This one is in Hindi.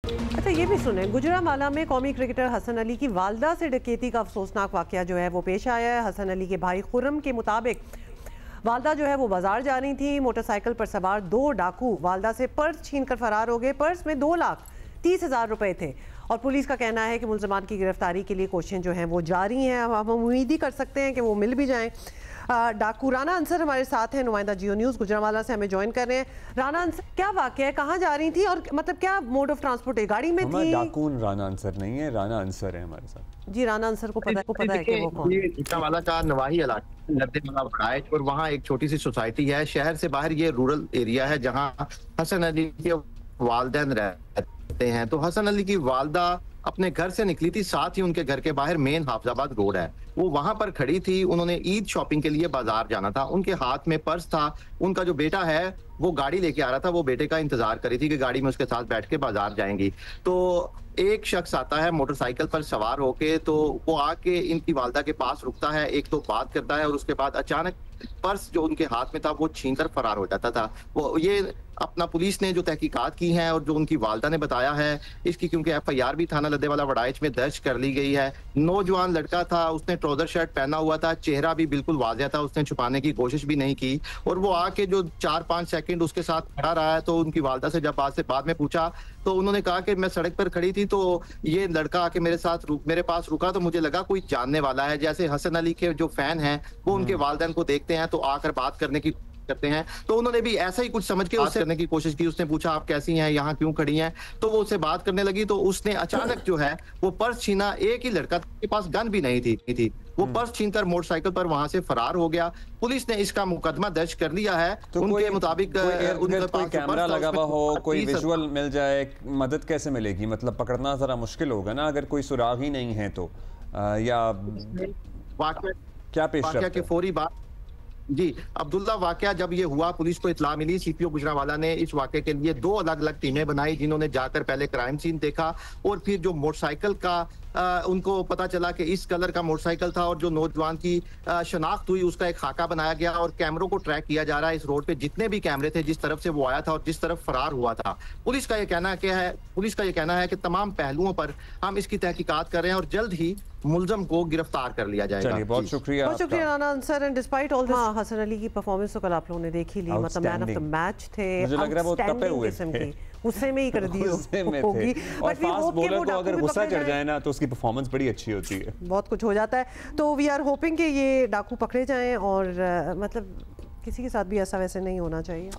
अच्छा ये भी सुने, गुजरांवाला में कौमी क्रिकेटर हसन अली की वालदा से डकैती का अफसोसनाक वाकया जो है वो पेश आया है। हसन अली के भाई खुर्रम के मुताबिक वालदा जो है वो बाजार जा रही थी। मोटरसाइकिल पर सवार दो डाकू वालदा से पर्स छीनकर फरार हो गए। पर्स में 2,30,000 रुपए थे और पुलिस का कहना है कि मुल्ज़मान की गिरफ्तारी के लिए कोशिशें जो हैं वो जारी हैं। हम उम्मीद ही कर सकते हैं कि वो मिल भी जाएं। डाकू राना अंसर हमारे साथ हैं, नुमाइंदा जियो न्यूज़ गुजरांवाला से हमें ज्वाइन कर रहे हैं। राना अंसर, क्या वाकया है, कहाँ जा रही थी और मतलब क्या मोड ऑफ ट्रांसपोर्ट है, गाड़ी में थी? डाकू राना अंसर नहीं है, राना अंसर है हमारे साथ। जी, राना अंसर को पता है कि वो कौन है। गुजरांवाला का नवाही इलाका लद्देवाला वड़ाइच और वहाँ एक छोटी सी सोसाइटी है। शहर से बाहर ये रूरल एरिया है जहाँ हसन अली के वालिदैन रहते हैं। तो हसन अली की वालदा अपने घर से निकली थी, साथ ही उनके घर के बाहर मेन हाफिजाबाद रोड है, वो वहां पर खड़ी थी। उन्होंने ईद शॉपिंग के लिए बाजार जाना था। उनके हाथ में पर्स था। उनका जो बेटा है वो गाड़ी लेके आ रहा था, वो बेटे का इंतजार करी थी कि गाड़ी में उसके साथ बैठ के बाजार जाएंगी। तो एक शख्स आता है मोटरसाइकिल पर सवार होके, तो वो आके इनकी वालदा के पास रुकता है, एक तो बात करता है और उसके बाद अचानक पर्स जो उनके हाथ में था वो छीनकर फरार हो जाता था। वो ये अपना पुलिस ने जो तहकीकात की हैं और जो उनकी वालदा ने बताया है इसकी, क्योंकि FIR भी थाना लद्देवाला वड़ाइच में दर्ज कर ली गई है। नौजवान लड़का था, उसने ट्राउजर शर्ट पहना हुआ था, चेहरा भी बिल्कुल वाज़ेह था, उसने छुपाने की कोशिश भी नहीं की और वो आके जो 4-5 सेकंड उसके साथ खड़ा रहा है। तो उनकी वालदा से जब बाद में पूछा तो उन्होंने कहा कि मैं सड़क पर खड़ी थी, तो ये लड़का आके मेरे पास रुका, तो मुझे लगा कोई जानने वाला है। जैसे हसन अली के जो फैन हैं वो उनके वालिदैन को देखते हैं तो आकर बात करने की करते हैं, तो उन्होंने भी ऐसा ही कुछ समझ के उससे करने की कोशिश की। उसने पूछा आप कैसी हैं, यहाँ क्यों खड़ी हैं, तो वो उससे बात करने लगी। तो उसने अचानक जो है वो पर्स छीना। एक ही लड़का के पास गन भी नहीं थी, वो पर्स छीनकर मोटरसाइकिल पर वहां से फरार हो गया। पुलिस ने इसका मुकदमा दर्ज कर लिया है। तो उनके मुताबिक कोई कैमरा लगा हुआ हो, कोई विजुअल मिल जाए, मदद कैसे मिलेगी? मतलब पकड़ना जरा मुश्किल होगा ना अगर कोई सुराग ही नहीं है तो, या क्या पेश के फौरी बाद जी अब्दुल्ला वाकया जब ये हुआ, पुलिस को इत्तला मिली। CPO गुजरांवाला ने इस वाकये के लिए 2 अलग-अलग टीमें बनाई, जिन्होंने जाकर पहले क्राइम सीन देखा और फिर जो मोटरसाइकिल का उनको पता चला कि इस कलर का मोटरसाइकिल था और जो नौजवान की शनाख्त हुई उसका एक खाका बनाया गया और कैमरों को ट्रैक किया जा रहा है। इस रोड पे जितने भी कैमरे थे, जिस तरफ से वो आया था और जिस तरफ फरार हुआ था, पुलिस का ये कहना है कि तमाम पहलुओं पर हम इसकी तहकीकात कर रहे हैं और जल्द ही मुल्ज़म को गिरफ्तार कर लिया जाएगा। चलिए, बहुत शुक्रिया Rana Ansar. And despite all this, Hasan Ali की परफॉर्मेंस तो कल आप लोगों ने देख ही ली, मतलब मैन ऑफ द मैच थे, मुझे लग रहा है वो तपे हुए थे, गुस्से में ही कर दी होगी। और फास्ट बॉलर को अगर गुस्सा चढ़ जाए ना तो उसकी परफॉर्मेंस बड़ी अच्छी होती है, बहुत कुछ हो जाता है। तो वी आर होपिंग कि ये डाकू पकड़े जाएं और मतलब किसी के साथ भी ऐसा वैसे नहीं होना चाहिए।